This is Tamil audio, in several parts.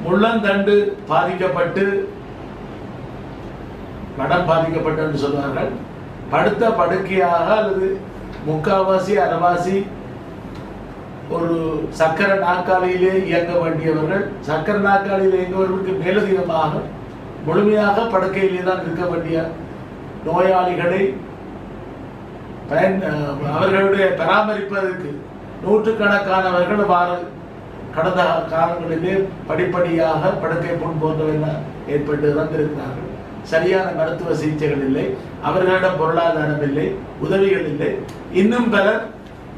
முள்ளந்தண்டு பாதிக்கப்பட்டு மடம் பாதிக்கப்பட்டு என்று சொல்வார்கள். படுத்த படுக்கையாக அல்லது முக்காவாசி அரைவாசி ஒரு சக்கர நாற்காலியிலே இயங்க வேண்டியவர்கள், சக்கர நாற்காலியில் இயங்குவதற்கு மேலதிகமாக முழுமையாக படுக்கையிலே தான் இருக்க வேண்டிய நோயாளிகளை அவர்களுடைய பராமரிப்பதற்கு நூற்றுக்கணக்கானவர்கள் கடந்த காலங்களிலே படிப்படியாக படுக்கை புண் போன்றவை ஏற்பட்டு இறந்திருக்கிறார்கள். சரியான மருத்துவ சிகிச்சைகள் இல்லை, அவர்களிடம் பொருளாதாரம் இல்லை, உதவிகள் இல்லை. இன்னும் பலர்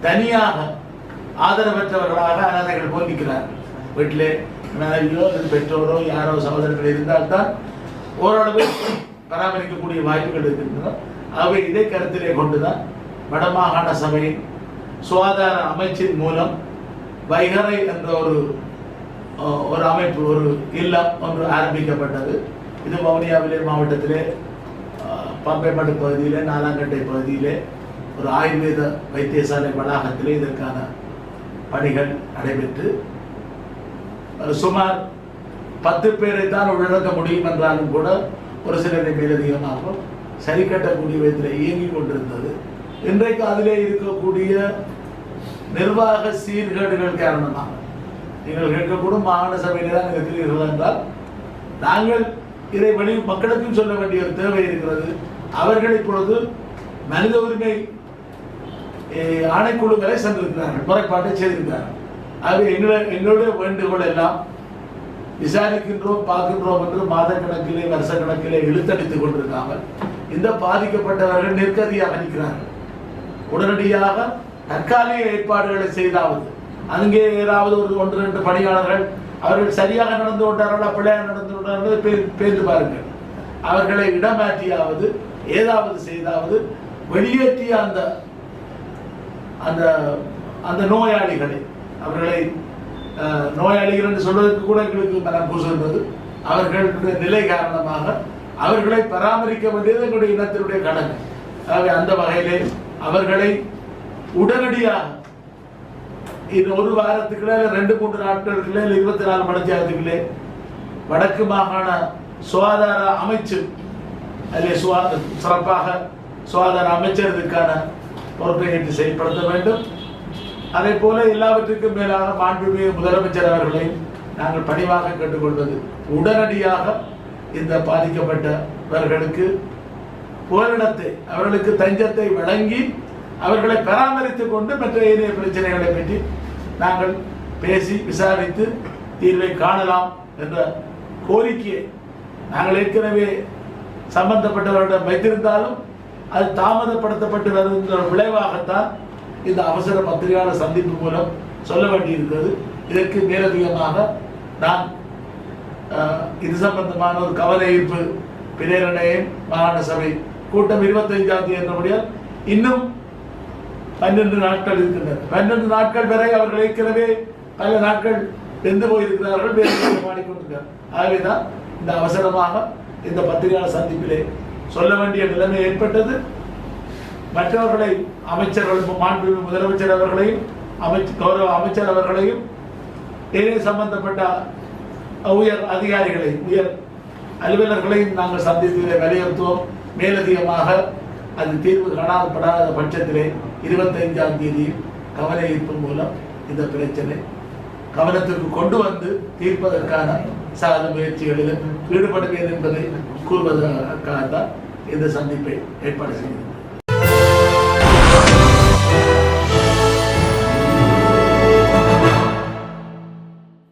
தனியாக ஆதரவற்றவர்களாக அனாதைகள் போல் நிற்கிறார்கள். வீட்டிலே மனைவியோ அல்லது பெற்றோரோ யாரோ சகோதரர்கள் இருந்தால்தான் ஓரளவு பராமரிக்கக்கூடிய வாய்ப்புகள் இருக்கின்றன. அவை இதை கருத்திலே கொண்டுதான் வடமாகாண சபையின் சுகாதார அமைச்சின் மூலம் வைகரை என்ற ஒரு அமைப்பு, ஒரு இல்லம் ஒன்று ஆரம்பிக்கப்பட்டது. இது வவுனியாவிலே மாவட்டத்திலே பம்பைமடு பகுதியிலே நாலாங்கட்டை பகுதியிலே ஒரு ஆயுர்வேத வைத்தியசாலை வளாகத்திலே இதற்கான பணிகள் நடைபெற்று சுமார் 10 பேரை தான் உள்ளடக்க முடியும் என்றாலும் கூட ஒரு சிலரை மேலதிகமாக சரி கட்டக்கூடிய விதத்தில் இயங்கிக் கொண்டிருந்தது. இன்றைக்கு அதிலே இருக்கக்கூடிய நிர்வாக சீர்கேடுகள் காரணமாக நீங்கள் கேட்கக்கூடும் மாகாண சபையிலே தான் இருக்கிறீர்கள் என்றால் நாங்கள் இதை வெளி மக்களுக்கும் சொல்ல வேண்டிய ஒரு தேவை இருக்கிறது. அவர்கள் இப்பொழுது மனித உரிமை ஆணைக்குழு வரை சென்றிருக்கிறார்கள், முறைப்பாட்டை செய்திருக்கிறார்கள். ஆகவே எங்களுடைய வேண்டுகோள் எல்லாம் விசாரிக்கின்றோம் பார்க்கின்றோம் என்று மாத கணக்கிலே வருஷ கணக்கிலே இழுத்தடித்துக் கொண்டிருக்காமல் இந்த பாதிக்கப்பட்டவர்கள் நிற்கதியாக நிற்கிறார்கள். உடனடியாக தற்காலிக ஏற்பாடுகளை செய்தாவது அங்கே ஏதாவது ஒரு 1-2 பணியாளர்கள் அவர்கள் சரியாக நடந்து கொண்டார்களா பிள்ளையாக நடந்து கொண்டார்கள் பேர்ந்து பாருங்கள். அவர்களை இடமாற்றியாவது ஏதாவது செய்தாவது வெளியேற்றிய அந்த அந்த அந்த நோயாளிகளை அவர்களை நோயாளிகள் என்று சொல்வதற்கு கூட எங்களுக்கு மனம் கூசுகின்றது. அவர்களுடைய நிலை காரணமாக அவர்களை பராமரிக்க வேண்டியது எங்களுடைய இனத்தினுடைய கடமை. ஆகவே அந்த வகையிலே அவர்களை உடனடியாக இந்த ஒரு வாரத்துக்குள்ளே 2-3 நாட்களுக்குள்ளே 24 மணித்தியாலத்துக்குள்ளே வடக்கு மாகாண சுகாதார அமைச்சு அதிலே சிறப்பாக சுகாதார அமைச்சர் இதற்கான பொறுப்பை ஏற்று செயல்படுத்த வேண்டும். அதே போல எல்லாவற்றுக்கும் மேலாக மாண்புமிகு முதலமைச்சர் அவர்களை நாங்கள் பணிவாக கேட்டுக்கொள்வது உடனடியாக இந்த பாதிக்கப்பட்டவர்களுக்கு புகலிடத்தை அவர்களுக்கு தஞ்சத்தை வழங்கி அவர்களை பராமரித்துக் கொண்டு மற்ற ஏனைய பிரச்சனைகளை பற்றி நாங்கள் பேசி விசாரித்து தீர்வை காணலாம் என்ற கோரிக்கையை நாங்கள் ஏற்கனவே சம்பந்தப்பட்டவரிடம் வைத்திருந்தாலும் அது தாமதப்படுத்தப்பட்டு வருகின்ற விளைவாகத்தான் இந்த அவசர பத்திரிகையாளர் சந்திப்பு மூலம் சொல்ல வேண்டியிருக்கிறது. இதற்கு மேலதிகமாக நான் இது சம்பந்தமான ஒரு கவன ஈர்ப்பு பிரேரணையை மாகாண சபை கூட்டம் 25ஆம் தேதி என்னுடைய இன்னும் 12 நாட்கள் இருக்கின்றன. 12 நாட்கள் வரை அவர்கள் ஏற்கனவே பல நாட்கள் வெந்து போயிருக்கிறார்கள், பாடிக்கொண்டிருக்கிறார். ஆகவேதான் இந்த அவசரமாக இந்த பத்திரிகையாளர் சந்திப்பிலே சொல்ல வேண்டிய நிலைமை ஏற்பட்டது. மற்றவர்களை அமைச்சர்கள் மாண்புமிகு முதலமைச்சர் அவர்களையும் கௌரவ அமைச்சர் அவர்களையும் ஏனைய சம்பந்தப்பட்ட உயர் அதிகாரிகளை உயர் அலுவலர்களையும் நாங்கள் சந்தித்ததை வலியுறுத்துவோம். மேலதிகமாக அது தீர்வு காணப்படாத பட்சத்திலே 25ஆம் தேதி கவன ஈர்ப்பு மூலம் இந்த பிரச்சனை கவனத்திற்கு கொண்டு வந்து தீர்ப்பதற்கான சாத முயற்சிகளிலும் ஈடுபடுவேன் என்பதை கூறுவதற்காகத்தான் இந்த சந்திப்பை ஏற்பாடு செய்கிறது.